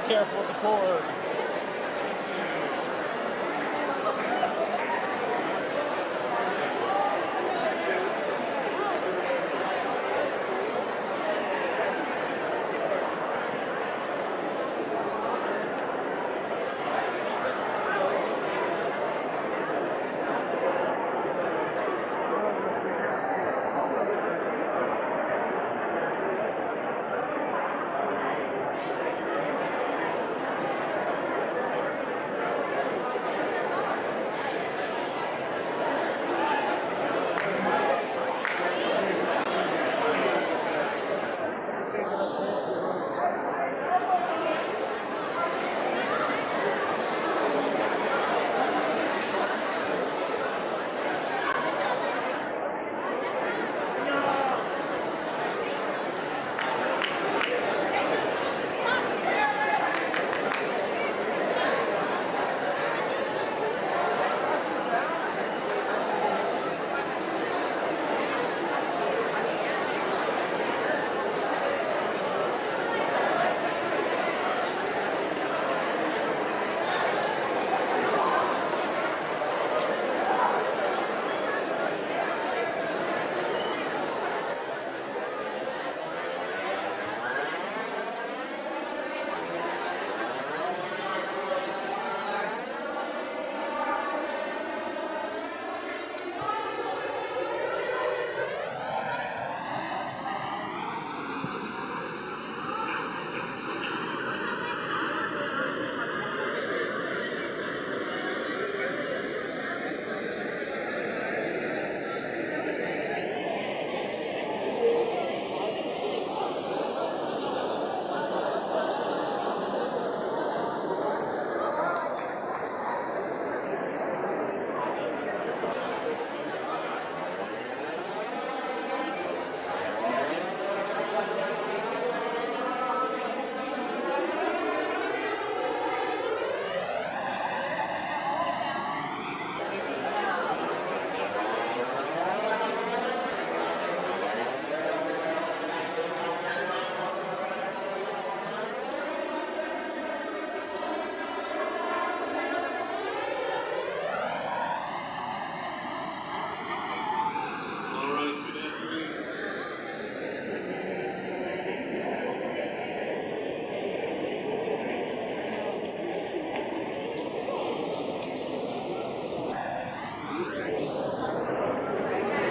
careful with the cord.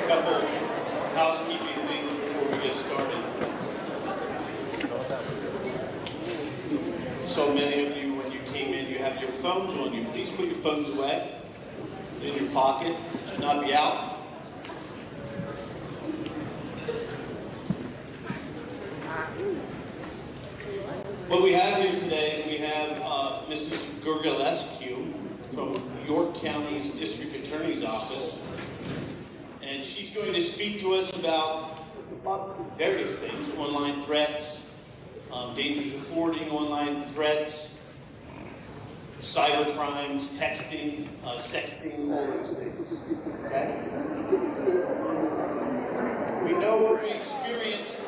Couple housekeeping things before we get started. So many of you, when you came in, you have your phones on you. Please put your phones away in your pocket. It should not be out. What we have here today is we have Mrs. Gurgulescu from York County's District Attorney's Office. And she's going to speak to us about various things: online threats, dangers of forwarding online threats, cyber crimes, texting, sexting, all those things. Okay? We know what we experienced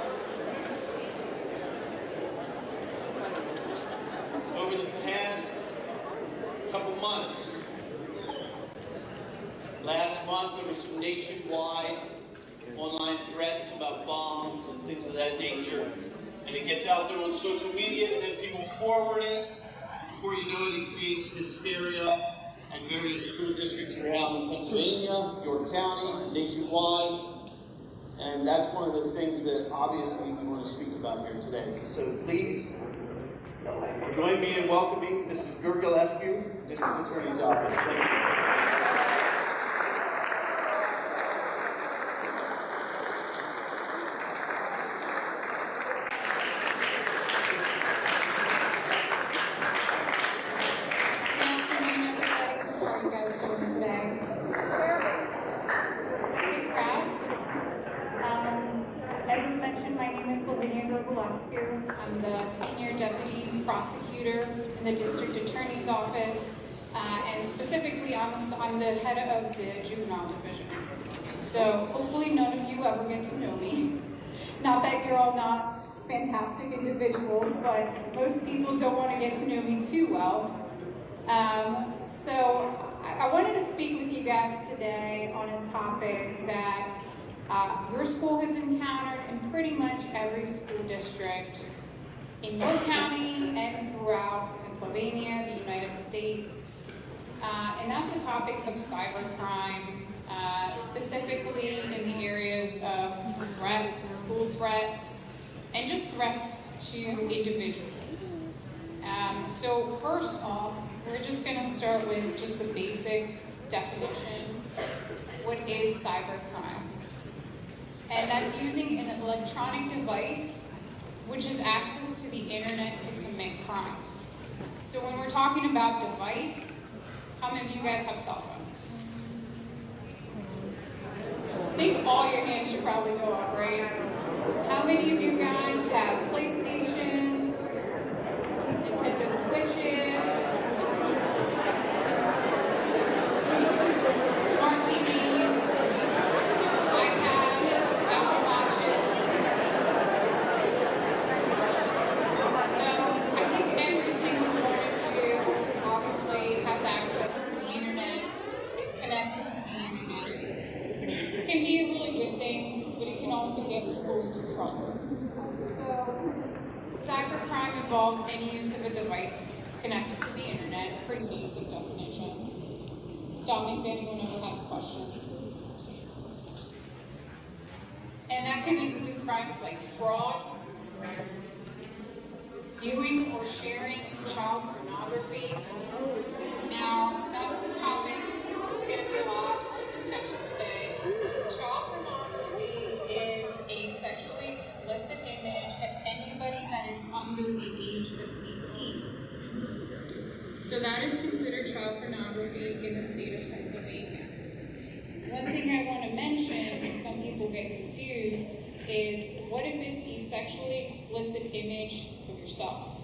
over the past couple months. Last month, there were some nationwide online threats about bombs and things of that nature. And it gets out there on social media, and then people forward it. Before you know it, it creates hysteria. And various school districts around Pennsylvania, York County, nationwide. And that's one of the things that obviously we want to speak about here today. So please, join me in welcoming Mrs. Gurgulescu, District Attorney's Office. Thank you. I'm the Senior Deputy Prosecutor in the District Attorney's Office, and specifically I'm the head of the Juvenile Division. So hopefully none of you ever get to know me. Not that you're all not fantastic individuals, but most people don't want to get to know me too well. So I wanted to speak with you guys today on a topic that your school has encountered in pretty much every school district in your county and throughout Pennsylvania, the United States. And that's the topic of cybercrime, specifically in the areas of threats, school threats, and just threats to individuals. So first off, we're just going to start with just a basic definition. What is cybercrime? And that's using an electronic device which is access to the internet to commit crimes. So when we're talking about device, how many of you guys have cell phones? I think all your hands should probably go up, right? How many of you guys have PlayStations, Nintendo Switches, smart TVs, iPads, Apple Watches? So I think every single one of you obviously has access to the internet, is connected to the internet, which can be a really good thing, but it can also get people into trouble. So cybercrime involves any use of a device connected to the internet. Pretty basic definitions. Stop me if anyone ever has questions. And that can include crimes like fraud, viewing or sharing child pornography. Now, that's a topic. It's going to be a lot of discussion today. Child pornography is a sexually explicit image of anybody that is under the age of 18. So that is considered child pornography in the state of Pennsylvania. One thing I want to mention, and some people get confused, is what if it's a sexually explicit image of yourself?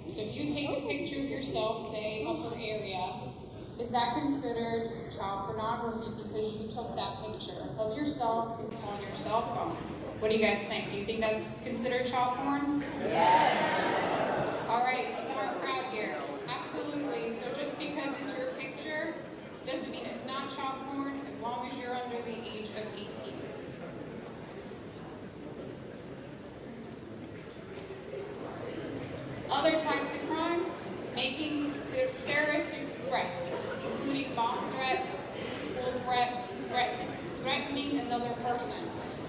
So if you take a picture of yourself, say upper area, is that considered child pornography because you took that picture of yourself? It's on your cell phone. What do you guys think? Do you think that's considered child porn? Yes. All right, smart crowd here. Absolutely. So just because it's your picture doesn't mean it's not child porn as long as you're under the age of 18. Other types of crimes, making terroristic threats, including bomb threats, school threats, threatening another person.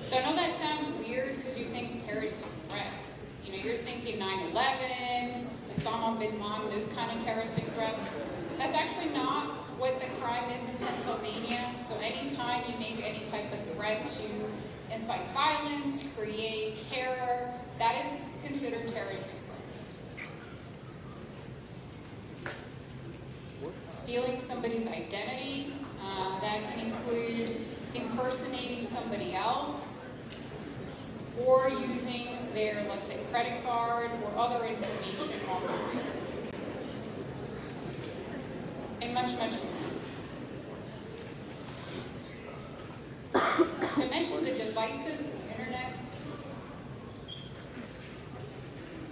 So I know that sounds weird because you think terroristic threats. You know, you're thinking 9/11, Osama bin Laden, those kind of terroristic threats. That's actually not what the crime is in Pennsylvania. So anytime you make any type of threat to incite violence, create terror, that is considered terroristic threats. Stealing somebody's identity, that can include impersonating somebody else, or using their, let's say, credit card or other information online. And much, much more. To mention the devices of the internet,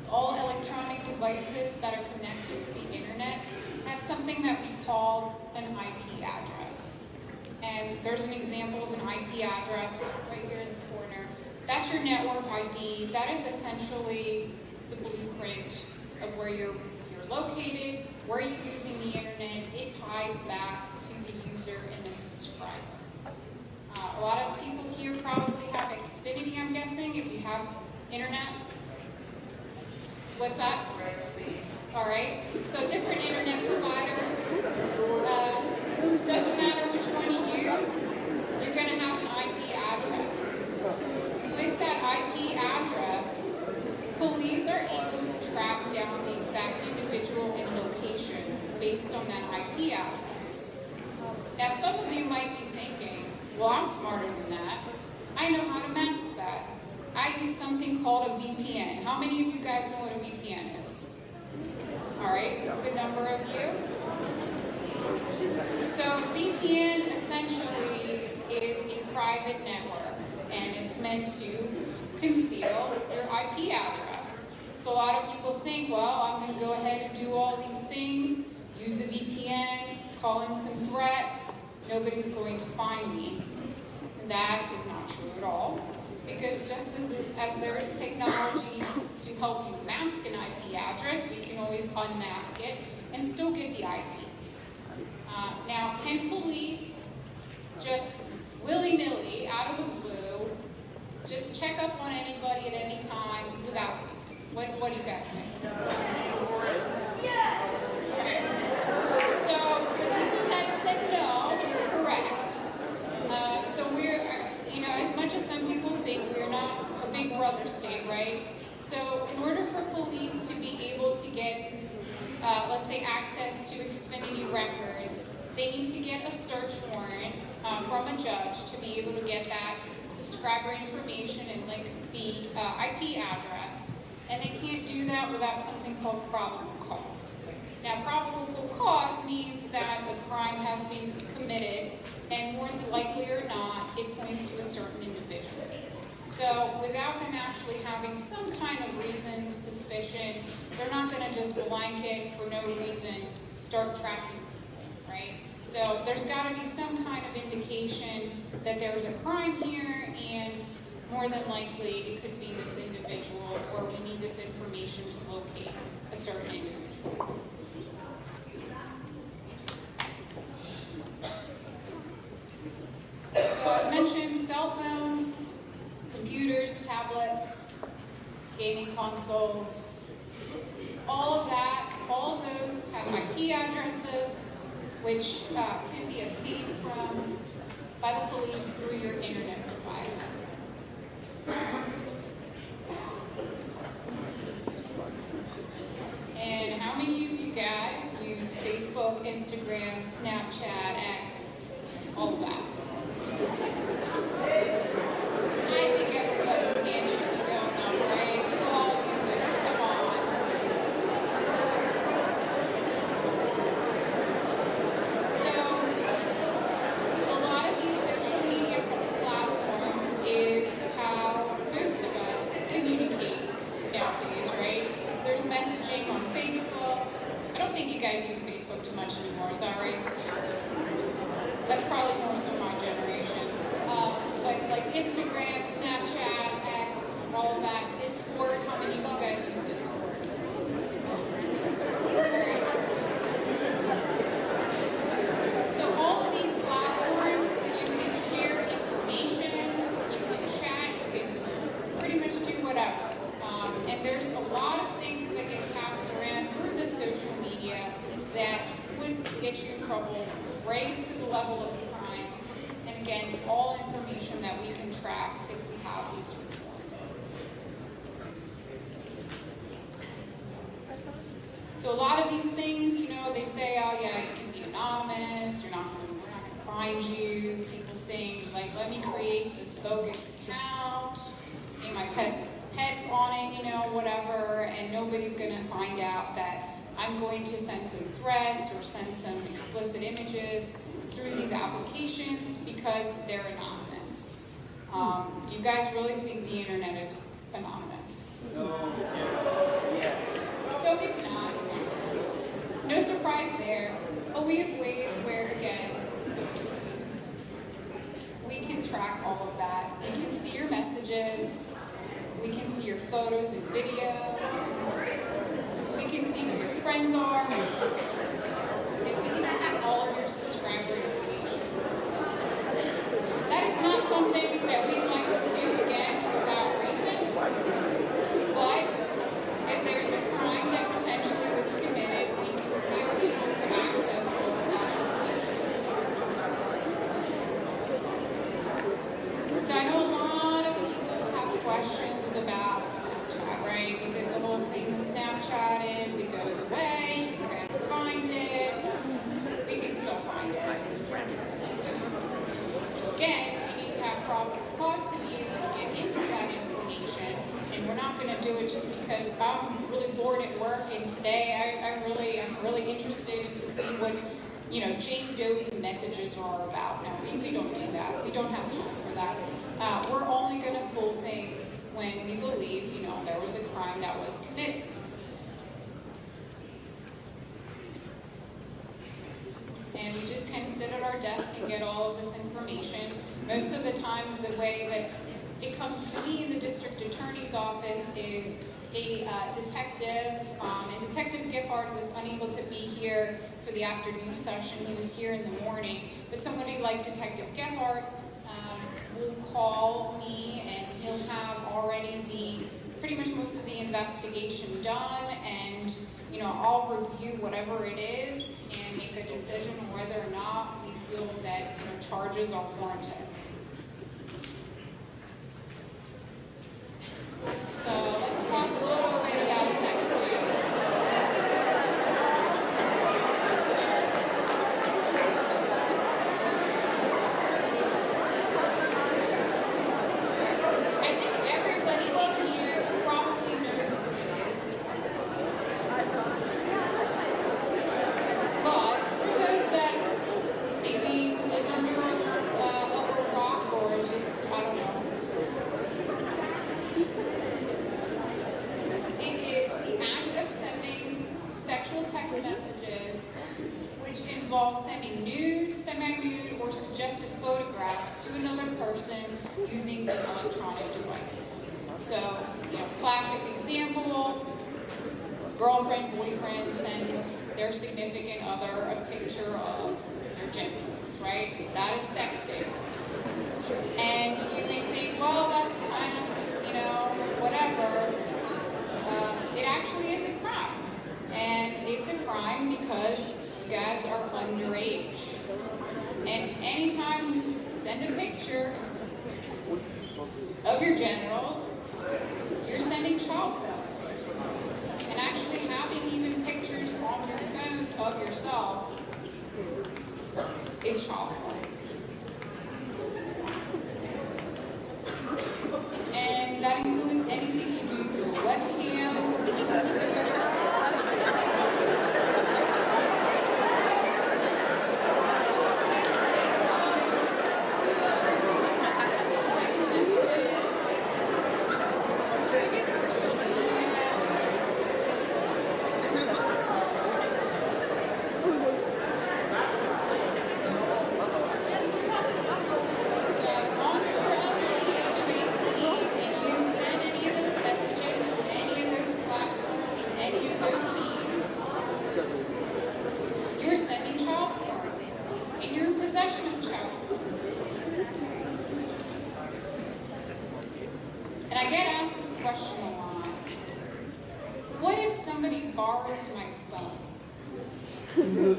all electronic devices that are connected to the internet have something that we called an IP address. And there's an example of an IP address right here in the corner. That's your network ID. That is essentially the blueprint of where you're located, where you're using the internet. It ties back to the user and the subscriber. A lot of people here probably have Xfinity, I'm guessing, if you have internet. What's that? All right, so different internet providers. Doesn't matter which one you use, you're going to have an IP address. With that IP address, police are able to track down the exact individual and location based on that IP address. Now, some of you might be thinking, well, I'm smarter than that. I know how to mask that. I use something called a VPN. How many of you guys know what a VPN is? All right, good number of you. So VPN essentially is a private network, and it's meant to conceal your IP address. So a lot of people think, well, I'm going to go ahead and do all these things, use a VPN, call in some threats, nobody's going to find me. And that is not true at all. Because just as there is technology to help you mask an IP address, we can always unmask it and still get the IP. Now, can police just willy-nilly, out of the blue, just check up on anybody at any time without reason? What do you guys think? Okay. So the people that said no, you're correct. So we're, as much as some people think, we're not a big brother state, right? So in order for police to be able to get, let's say, access to Xfinity records, they need to get a search warrant from a judge to be able to get that subscriber information and link the IP address. And they can't do that without something called probable cause. Now, probable cause means that the crime has been committed, and more than likely or not, it points to a certain individual. So without them actually having some kind of reason, suspicion, they're not going to just blanket for no reason start tracking people, right? So there's got to be some kind of indication that there's a crime here, and more than likely it could be this individual, or we need this information to locate a certain individual. So as mentioned, cell phones, computers, tablets, gaming consoles, all of that, all of those have IP addresses, which can be obtained by the police through your internet provider. And how many of you guys use Facebook, Instagram, Snapchat, X, all of that? I think everybody's hand should be going up, right? You all use it. Come on. So, a lot of these social media platforms is how most of us communicate nowadays, right? There's messaging on Facebook. I don't think you guys use Facebook too much anymore, is that right? That's probably more so my generation. But like Instagram, Snapchat, X, all of that, Discord, how many of you guys use Discord? Right. So all of these platforms, you can share information, you can chat, you can pretty much do whatever. And there's a lot of things that get passed around through the social media that would get you in trouble, raise to the level of a crime, and again, all information that we can track if we have a search warrant. So a lot of these things, they say, oh yeah, you can be anonymous, we're not going to find you. People saying, like, let me create this bogus account, name my pet on it, whatever, and nobody's going to find out that I'm going to send some threats or send some explicit images through these applications because they're anonymous. Do you guys really think the internet is anonymous? No. So it's not. No surprise there. But we have ways where, again, we can track all of that. We can see your messages. We can see your photos and videos. We can see who your friends are. And we can see all of your subscriber information. That is not something that we like to do, again, without reason. But if there's a crime that potentially was committed, we are able to access all of that information. So I know a lot of people have questions about Snapchat, right? Because the whole thing with Snapchat is it goes away, you can't find it, we can still find it. Again, we need to have probable cause to be able to get into that information, and we're not going to do it just because I'm really bored at work and today I'm really interested in to see what Jane Doe's messages are about. No, we don't do that. We don't have time for that. We're only going to pull things when our desk and get all of this information. Most of the times the way that it comes to me in the district attorney's office is a detective, and Detective Giffard was unable to be here for the afternoon session. He was here in the morning, but somebody like Detective Giffard will call me, and he'll have already pretty much most of the investigation done, and I'll review whatever it is and make a decision on whether or not we feel that charges are warranted. So let's talk a little bit about sexting. I think everybody in here probably knows what it is. But for those that maybe live under a rock or just, I don't know, it is the act of sending sexual text messages which involve sending nude, semi-nude, or suggestive photographs to another person using the electronic device. So, classic example, girlfriend, boyfriend sends their significant other a picture of their genitals, right? That is sexting. And you may think, well, that's kind of, whatever. It actually is a crime. And it's a crime because you guys are underage. And anytime you send a picture of your genitals, you're sending child porn. And actually having even pictures on your phones of yourself is child porn. And that includes anything you do through webcams, through a computer. You're sending child porn, and you're in possession of child porn. And I get asked this question a lot. What if somebody borrows my phone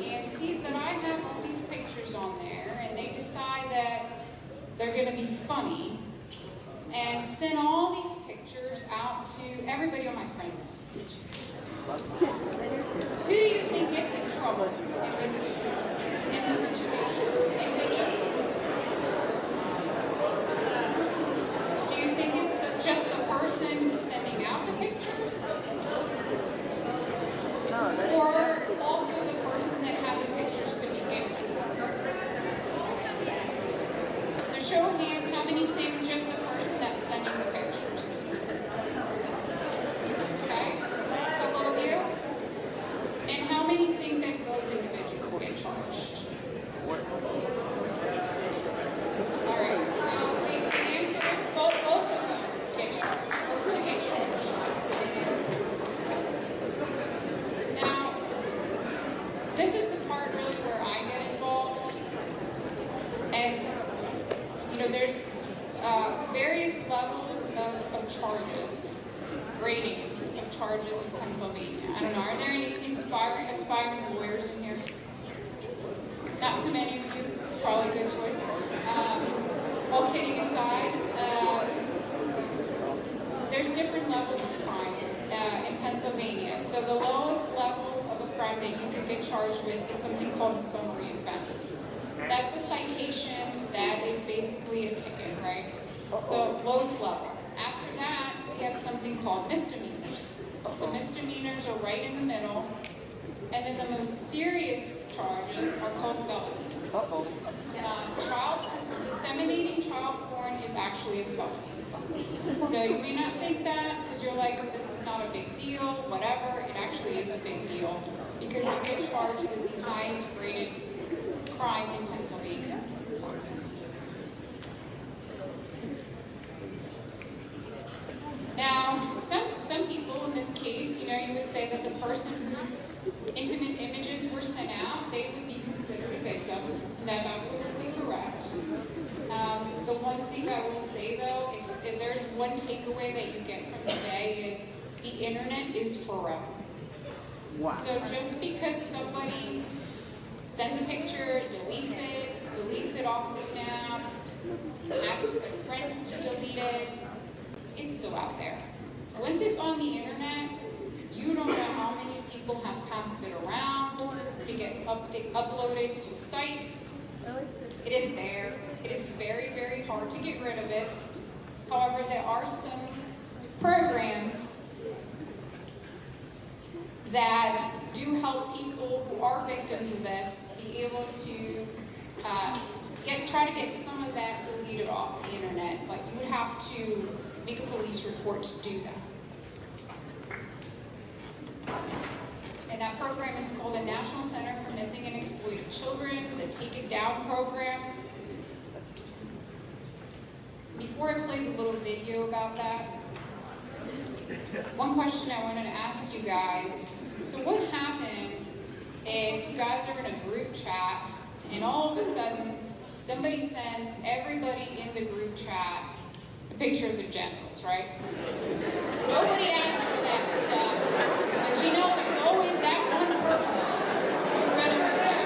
and sees that I have all these pictures on there, and they decide that they're going to be funny and send all these pictures out to everybody on my friend list? Who do you think gets in trouble in this situation? Is it just? Do you think it's just the person who's sending out the pictures, or also the person that had the pictures to begin with? So show of hands, how many think just the person that's sending the pictures? Okay. And how many think that both individuals get charged? All right, so the answer is both of them get charged, or could get charged. Now, this is the part really where I get involved. And, there's various levels of charges, gradings of charges in Pennsylvania. I don't know, are there any aspiring lawyers in here? Not too many of you. It's probably a good choice. All kidding aside, there's different levels of crimes in Pennsylvania. So the lowest level of a crime that you could get charged with is something called a summary offense. That's a citation that is basically a ticket, right? So lowest level. After that, we have something called misdemeanors. So misdemeanors are right in the middle. And then the most serious charges are called felonies. Disseminating child porn is actually a felony. So you may not think that because you're like, oh, this is not a big deal, whatever. It actually is a big deal because you get charged with the highest graded crime in Pennsylvania. Now, some people in this case, you would say that the person whose intimate images were sent out, they would be considered a victim, and that's absolutely correct. The one thing I will say though, if there's one takeaway that you get from today is the internet is forever. Wow. So just because somebody sends a picture, deletes it off of Snap, asks their friends to delete it, it's still out there. Once it's on the internet, you don't know how many people have passed it around. It gets uploaded to sites. It is there. It is very, very hard to get rid of it. However, there are some programs that do help people who are victims of this be able to try to get some of that deleted off the internet, but you would have to make a police report to do that. And that program is called the National Center for Missing and Exploited Children, the Take It Down program. Before I play the little video about that, one question I wanted to ask you guys. So what happens if you guys are in a group chat and all of a sudden somebody sends everybody in the group chat a picture of their genitals, right? Nobody asks for that stuff, but there's always that one person who's gonna do that.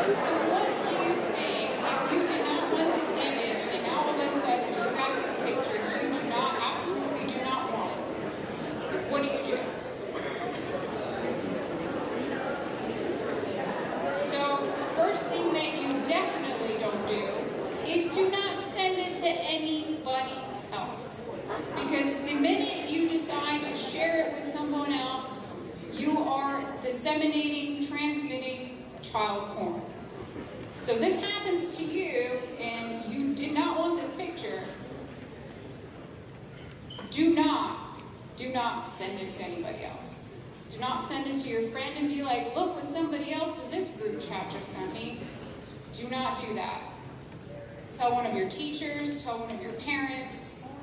So what do you think if you did not want this image and now all of a sudden you got this picture, you absolutely do not want it? What do you do? First thing that you definitely don't do is do not send it to anybody else. Because the minute you decide to share it with someone else, you are disseminating, transmitting child porn. So this happens to you and you did not want this picture, do not send it to anybody else. Do not send it to your friend and be like, look what somebody else in this group chat just sent me. Do not do that. Tell one of your teachers, tell one of your parents.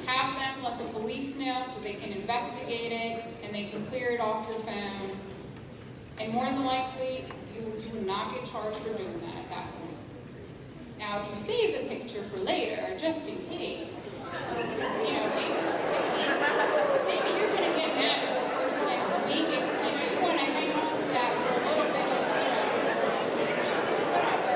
Have them let the police know so they can investigate it and they can clear it off your phone. And more than likely, you will not get charged for doing that at that point. Now, if you save the picture for later, just in case, because, maybe you're going to get mad at this person next week, and, you want to hang on to that for a little bit of, whatever,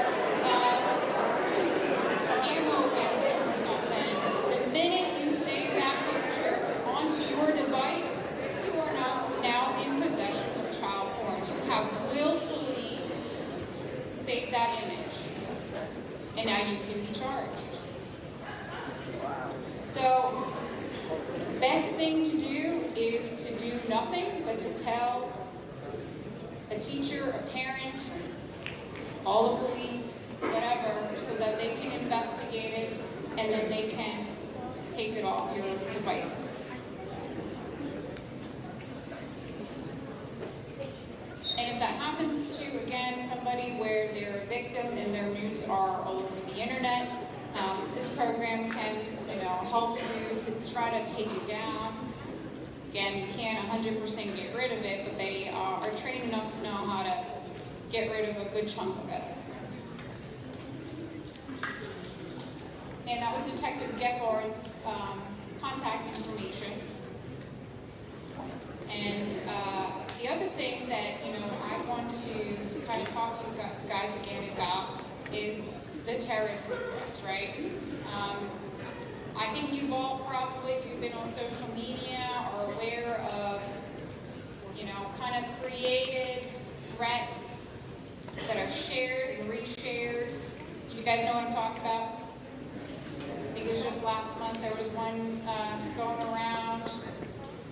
ammo against it or something. The minute you save that picture onto your device, you are now in possession of child porn. You have willfully saved that image. And now you can be charged. So, best thing to do is to do nothing but to tell a teacher, a parent, call the police, whatever, so that they can investigate it and then they can take it off your devices. And if that happens to, again, somebody where they're a victim and their nudes are all over the internet, this program can, help you to try to take it down. Again, you can't 100% get rid of it, but they are trained enough to know how to get rid of a good chunk of it. And that was Detective Gepard's contact information. And the other thing that I want to kind of talk to you guys again about is the terrorist threats, right? I think you've all probably, if you've been on social media, are aware of, kind of created threats that are shared and reshared. You guys know what I'm talking about? I think it was just last month there was one going around.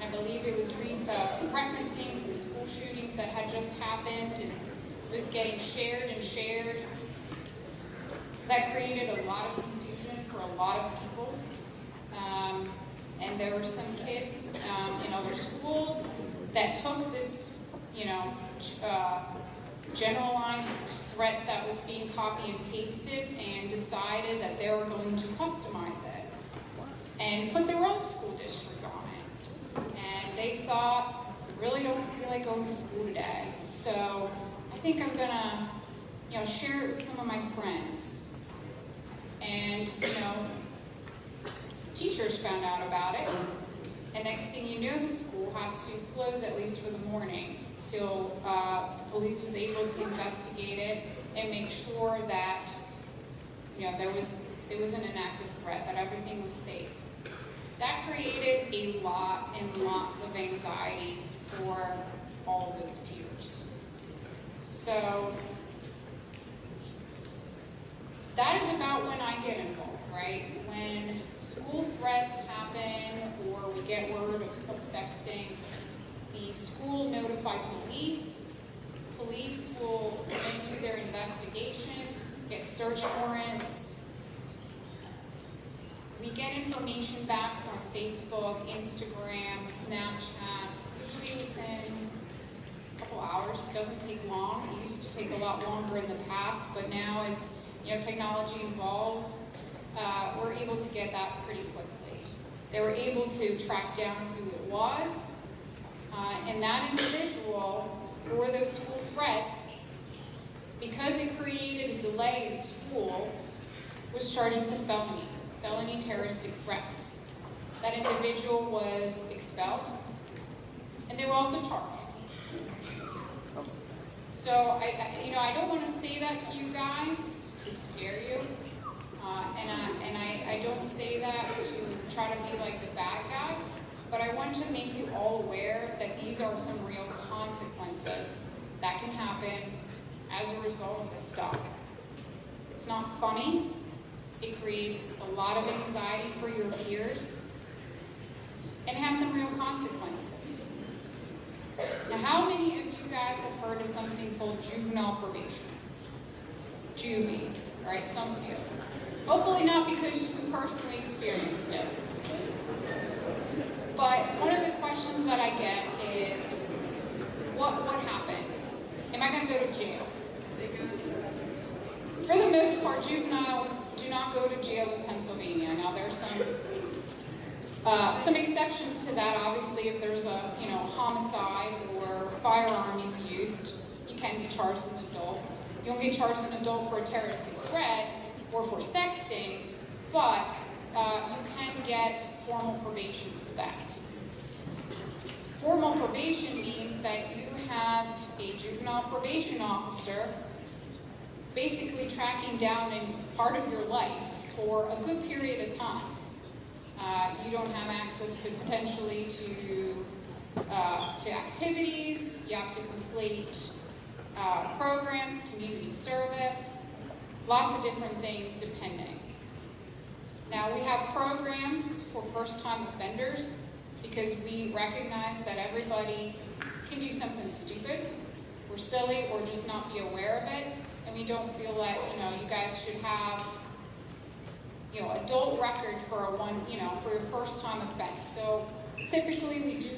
I believe it was referencing some school shootings that had just happened, and it was getting shared and shared. That created a lot of confusion. for a lot of people. And there were some kids in other schools that took this, generalized threat that was being copy and pasted and decided that they were going to customize it and put their own school district on it. And they thought, I really don't feel like going to school today, so I think I'm gonna, share it with some of my friends. And, teachers found out about it, and next thing you know, the school had to close, at least for the morning, till the police was able to investigate it and make sure that, it wasn't an active threat, that everything was safe. That created a lot and lots of anxiety for all of those peers. So that is about when I get involved, right? When school threats happen or we get word of sexting, the school notify police. Police will come in, do their investigation, get search warrants. We get information back from Facebook, Instagram, Snapchat, usually within a couple hours. Doesn't take long. It used to take a lot longer in the past, but now as technology evolves, we're able to get that pretty quickly. They were able to track down who it was, and that individual, for those school threats, because it created a delay in school, was charged with a felony terroristic threats. That individual was expelled, and they were also charged. So I don't want to say that to you guys to scare you, and I don't say that to try to be like the bad guy, but I want to make you all aware that these are some real consequences that can happen as a result of this stuff. It's not funny. It creates a lot of anxiety for your peers, and it has some real consequences. Now, how many of you guys have heard of something called juvenile probation? Juvie, right? Some of you. Hopefully not because you personally experienced it. But one of the questions that I get is, what happens? Am I going to go to jail? For the most part, juveniles do not go to jail in Pennsylvania. Now, there's some exceptions to that. Obviously, if there's a homicide or firearm is used, you can be charged as an adult. You won't get charged as an adult for a terroristic threat or for sexting, but you can get formal probation for that. Formal probation means that you have a juvenile probation officer basically tracking down in part of your life for a good period of time. You don't have access potentially to activities. You have to complete programs, community service, lots of different things depending. Now we have programs for first-time offenders because we recognize that everybody can do something stupid or silly or just not be aware of it, and we don't feel that you guys should have adult record for for your first-time offense. So typically we do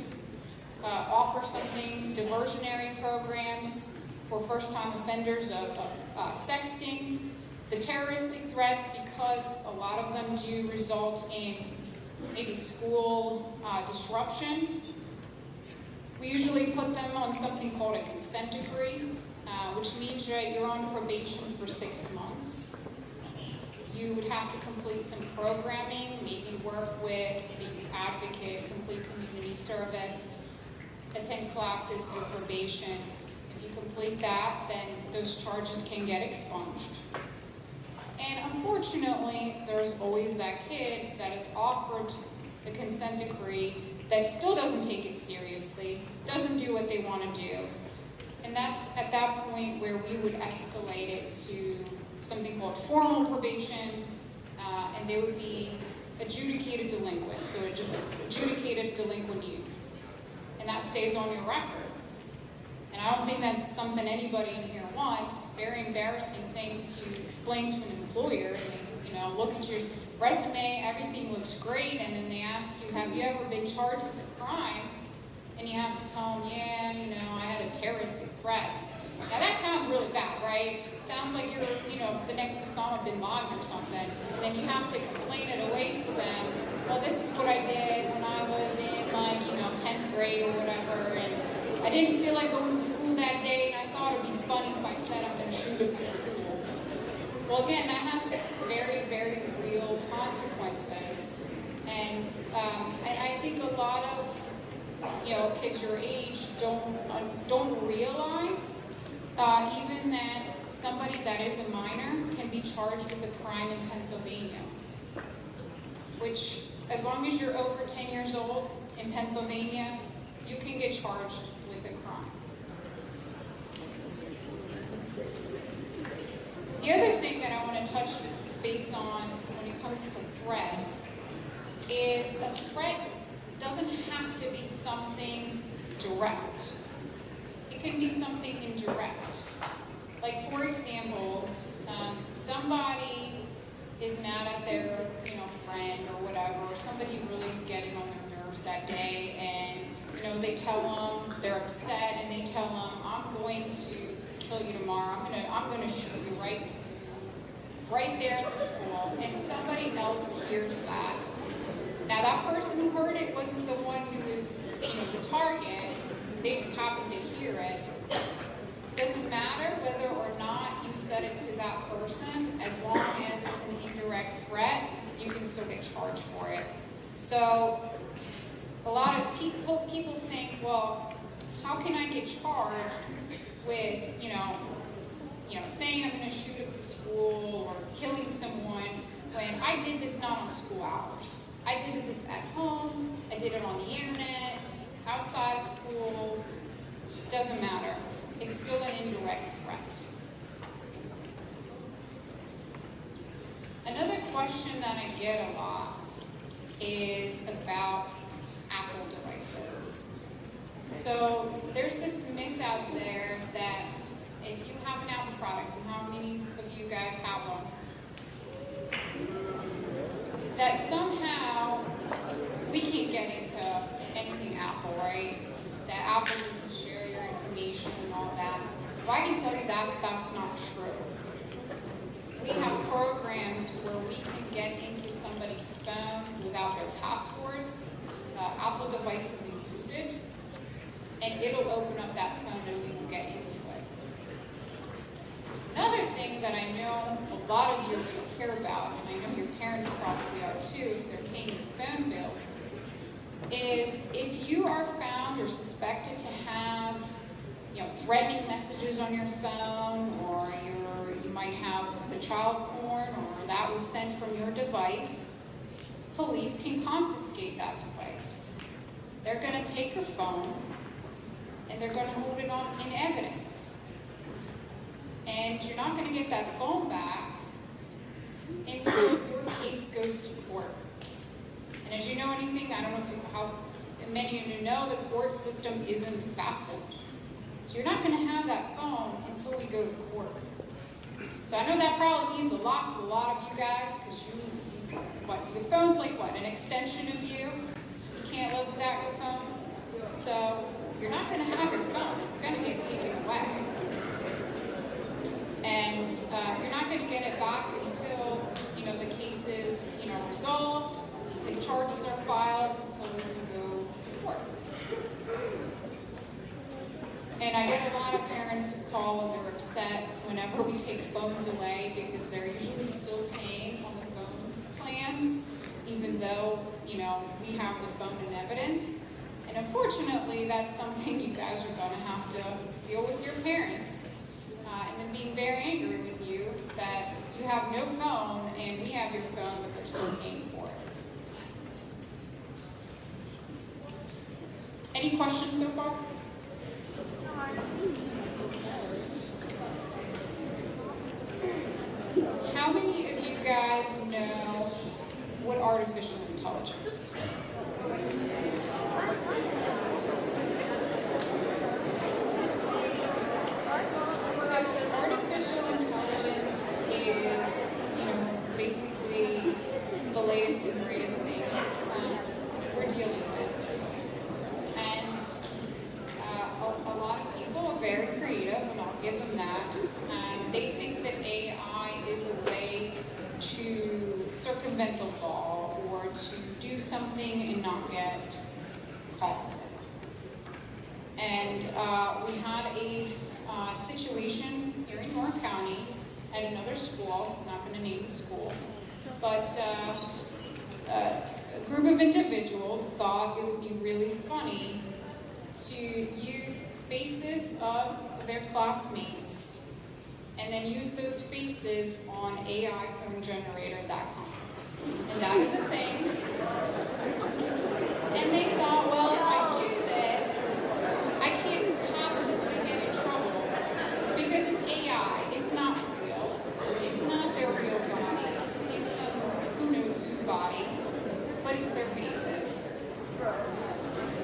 offer something, diversionary programs for first-time offenders of sexting, the terroristic threats, because a lot of them do result in maybe school disruption. We usually put them on something called a consent decree, which means that you're on probation for 6 months. You would have to complete some programming, maybe work with a youth advocate, complete community service, attend classes through probation. If you complete that, then those charges can get expunged. And unfortunately, there's always that kid that is offered the consent decree that still doesn't take it seriously, doesn't do what they want to do. And that's at that point where we would escalate it to something called formal probation, and they would be adjudicated delinquent, so adjudicated delinquent youth. And that stays on your record. And I don't think that's something anybody in here wants. Very embarrassing thing to explain to an employer. look at your resume, everything looks great, and then they ask you, have you ever been charged with a crime? And you have to tell them, yeah, I had a terroristic threats. Now that sounds really bad, right? Sounds like you're, the next Osama bin Laden or something. And then you have to explain it away to them. Well, this is what I did when I was in 10th grade or whatever, and I didn't feel like going to school that day, and I thought it'd be funny if I said I'm going to shoot up the school. Well, again, that has very, very real consequences. And I think a lot of kids your age don't realize even that somebody that is a minor can be charged with a crime in Pennsylvania, which, as long as you're over 10 years old in Pennsylvania, you can get charged with a crime. The other thing that I want to touch base on when it comes to threats is a threat doesn't have to be something direct. It can be something indirect. Like, for example, somebody is mad at their friend or whatever, or somebody really is getting on their nerves that day, and they tell them they're upset, and they tell them, I'm going to kill you tomorrow. I'm gonna shoot you right there at the school, and somebody else hears that. Now that person who heard it wasn't the one who was, the target. They just happened to hear it. Doesn't matter whether or not you said it to that person, as long as it's an indirect threat, you can still get charged for it. So a lot of people think, well, how can I get charged with, saying I'm going to shoot at the school or killing someone when I did this not on school hours. I did this at home, I did it on the internet, outside of school, doesn't matter. It's still an indirect threat. Another question that I get a lot is about Apple devices. So there's this myth out there that if you have an Apple product, and how many of you guys have them, that somehow we can't get into anything Apple, right? That Apple doesn't share your information and all that. Well, I can tell you that that's not true. We have programs where we can get into somebody's phone without their passwords, Apple devices included, and it'll open up that phone and we will get into it. Another thing that I know a lot of you are going to care about, and I know your parents probably are too if they're paying your phone bill, is if you are found or suspected to have threatening messages on your phone, or you might have the child porn, or that was sent from your device, police can confiscate that device. They're going to take your phone and they're going to hold it in evidence. And you're not going to get that phone back until your case goes to court. And as you know anything, I don't know how many of you know, the court system isn't the fastest. So you're not going to have that phone until we go to court. So I know that probably means a lot to a lot of you guys, because your phone's like what, an extension of you? You can't live without your phones. So you're not going to have your phone. It's going to get taken away. And you're not going to get it back until the case is resolved, if charges are filed, until we go to court. And I get a lot of parents who call and they're upset whenever we take phones away, because they're usually still paying on the phone plans, even though we have the phone in evidence. And unfortunately, that's something you guys are going to have to deal with your parents. And then being very angry with you that you have no phone and we have your phone, but they're still paying for it. Any questions so far? How many of you guys know what artificial intelligence is? So artificial intelligence is, basically give them that. They think that AI is a way to circumvent the law or to do something and not get caught. And we had a situation here in York County at another school. I'm not going to name the school, but a group of individuals thought it would be really funny to use faces of their classmates and then use those faces on AIporngenerator.com. And that is a thing. And they thought, well, if I do this, I can't possibly get in trouble because it's AI. It's not real. It's not their real bodies. It's some who knows whose body, but it's their faces.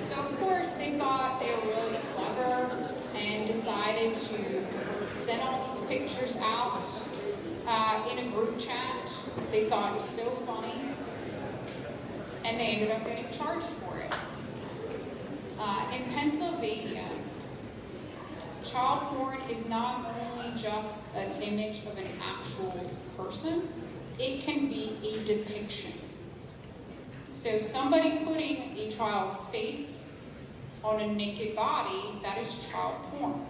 So of course they thought they were really clever and decided to send all these pictures out in a group chat. They thought it was so funny, and they ended up getting charged for it. In Pennsylvania, child porn is not only just an image of an actual person, it can be a depiction. So somebody putting a child's face on a naked body, that is child porn.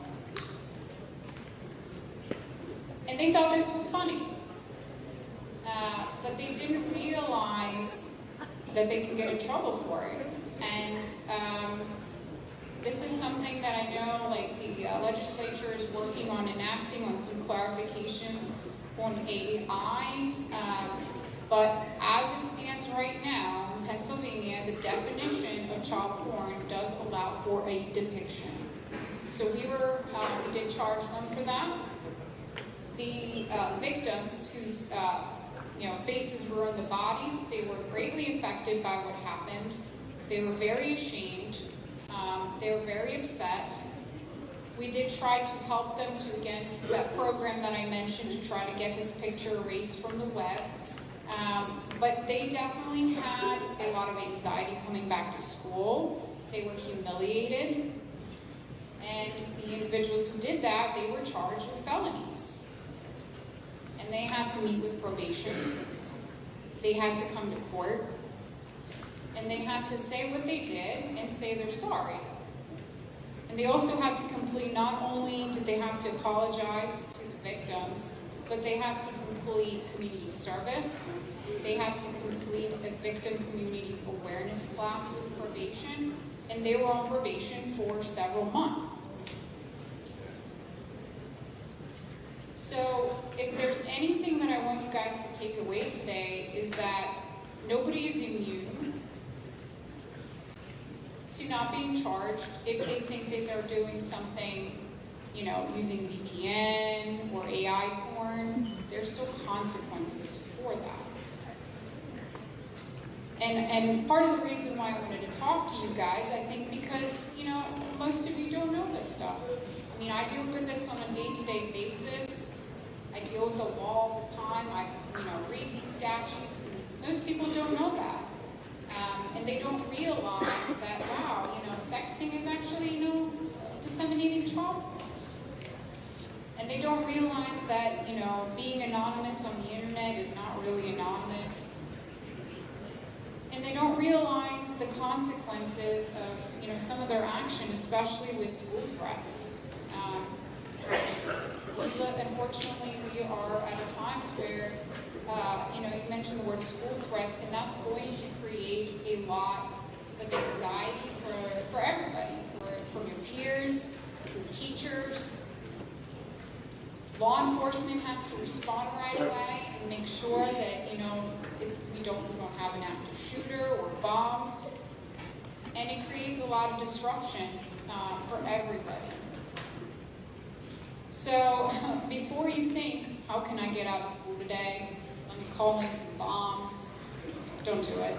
And they thought this was funny. But they didn't realize that they could get in trouble for it. And this is something that I know, like, the legislature is working on enacting on some clarifications on AI. But as it stands right now, in Pennsylvania, the definition of child porn does allow for a depiction. So we did charge them for that. The victims whose faces were on the bodies, they were greatly affected by what happened. They were very ashamed. They were very upset. We did try to help them to that program that I mentioned to try to get this picture erased from the web. But they definitely had a lot of anxiety coming back to school. They were humiliated. And the individuals who did that, they were charged with felonies. And they had to meet with probation. They had to come to court. And they had to say what they did and say they're sorry. And they also had to complete, not only did they have to apologize to the victims, but they had to complete community service. They had to complete a victim community awareness class with probation, and they were on probation for several months. So if there's anything that I want you guys to take away today is that nobody is immune to not being charged if they think that they're doing something, using VPN or AI porn. There's still consequences for that. And part of the reason why I wanted to talk to you guys, I think because, most of you don't know this stuff. I mean, I deal with this on a day-to-day basis. I deal with the law all the time. I, read these statutes. And most people don't know that. And they don't realize that, wow, sexting is actually, disseminating child porn. And they don't realize that, being anonymous on the internet is not really anonymous. And they don't realize the consequences of, some of their action, especially with school threats. Unfortunately, we are at times where, you mentioned the word school threats, and that's going to create a lot of anxiety for everybody, from your peers, your teachers. Law enforcement has to respond right away and make sure that, we don't have an active shooter or bombs. And it creates a lot of disruption for everybody. So before you think, how can I get out of school today? Let me call in some bombs. Don't do it.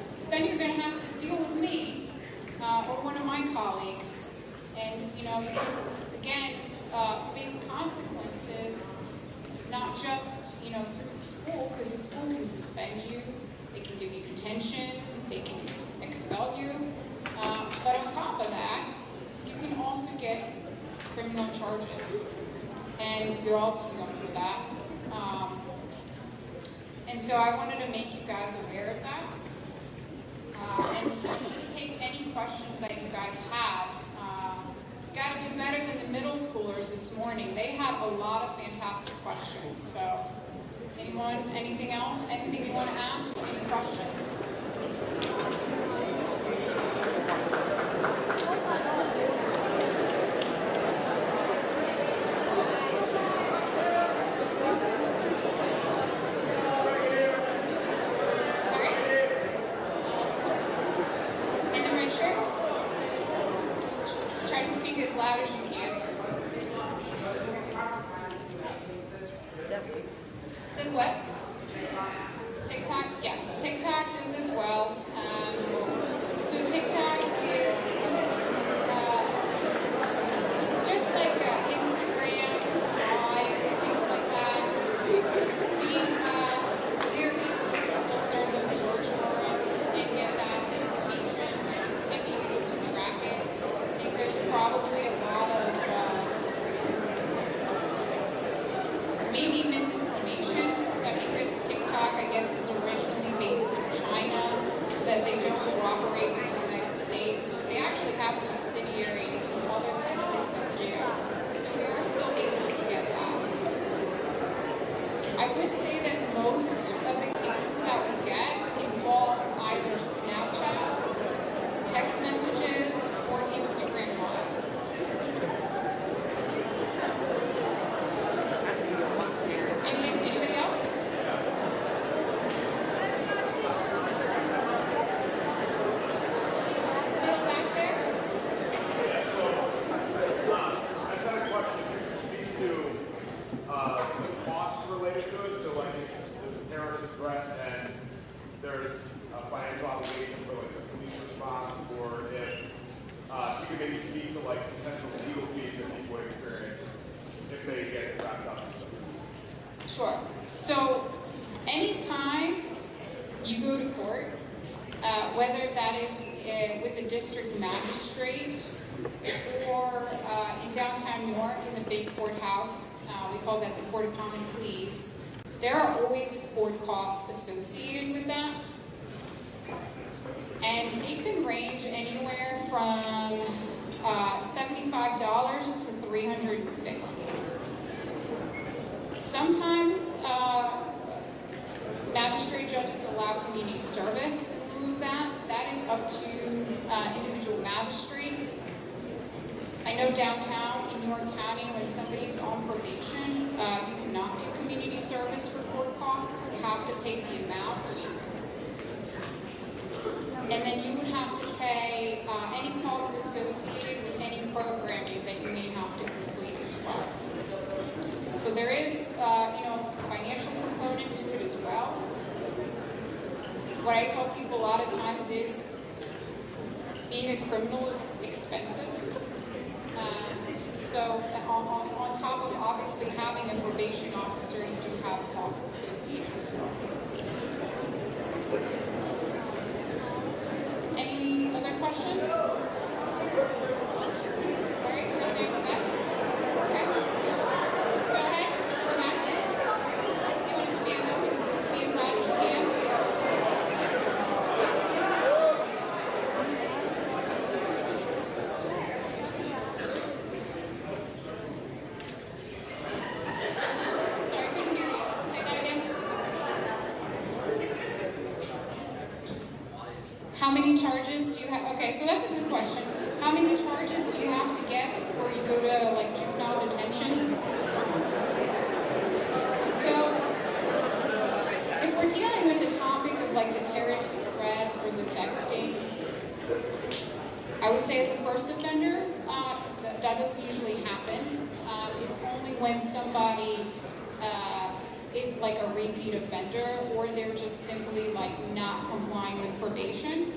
Because then you're going to have to deal with me or one of my colleagues. And, you can, again, face consequences, not just, through the school, because the school can suspend you, they can give you detention, they can expel you. But on top of that, you can also get criminal charges. And you're all too young for that. And so I wanted to make you guys aware of that. And just take any questions that you guys had. Got to do better than the middle schoolers this morning. They had a lot of fantastic questions. So, anyone, anything else? Anything you want to ask? Any questions? Does what? TikTok? Yes, TikTok does as well. So TikTok is just like Instagram, lives, and things like that. We're able to still serve them search warrants and get that information and be able to track it. I think there's probably a lot of maybe misinformation that because TikTok, I guess, is originally based in China, that they don't cooperate with the United States, but they actually have subsidiaries in other countries that do. So we are still able to get that. I would say that most of the cases that we get involve either Snapchat, text messages, or Instagram lives. Anybody else? Middle back there? I just had a question. Could you speak to the costs related to it? So, like, if the terrorist threat and there's a financial obligation for, like, a police response, or if you could maybe speak to, like, potential legal fees that people would experience if they get wrapped up in something. Sure. So, anytime you go to court, whether that is with a district magistrate or in downtown New York in the big courthouse, we call that the Court of Common Pleas, there are always court costs associated with that. And it can range anywhere from $75 to $350. Sometimes magistrate judges allow community service in lieu of that. That is up to individual magistrates. I know downtown in New York County, when somebody's on probation, you cannot do community service for court costs. You have to pay the amount. And then you would have to pay any costs associated with any programming that you may have to complete as well. So there is, a financial component to it as well. What I tell people a lot of times is being a criminal is expensive. So on top of obviously having a probation officer, you do have costs associated as well. Any other questions? All right, right there in the back. Okay. Go ahead, in the back. If you want to stand up and be as loud as you can. Sorry, I couldn't hear you. Say that again. How many charges do you have? Okay, so that's a good question. How many charges do you have to get before you go to like juvenile detention? So, if we're dealing with the topic of like the terroristic threats or the sexting, I would say as a first offender, that doesn't usually happen. It's only when somebody is like a repeat offender or they're just simply like not complying with probation.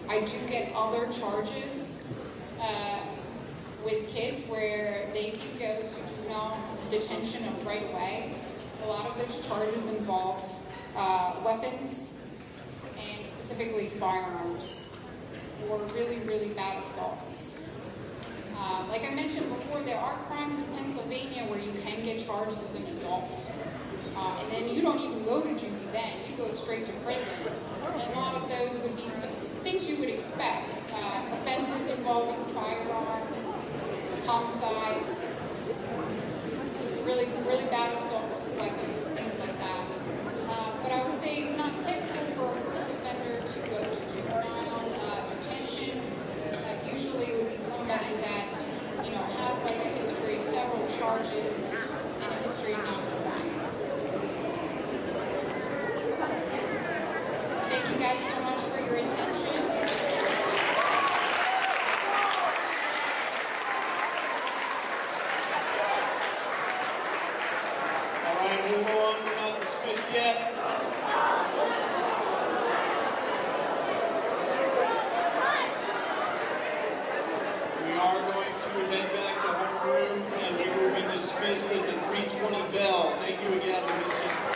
I do get other charges with kids where they can go to juvenile detention right away. A lot of those charges involve weapons and specifically firearms or really, really bad assaults. Like I mentioned before, there are crimes in Pennsylvania where you can get charged as an adult. And then you don't even go to juvie then, you go straight to prison. And a lot of those would be things you would expect. Offenses involving firearms, homicides, really bad assaults with weapons, things like that. But I would say it's not typical for a first offender to go to juvenile detention. Usually it would be somebody that, you know, has like a history of several charges and a history of non-compliance. Thank you guys so much for your attention. All right, move on. We're not dismissed yet. We are going to head back to homeroom, and we will be dismissed at the 3:20 bell. Thank you again, Mrs.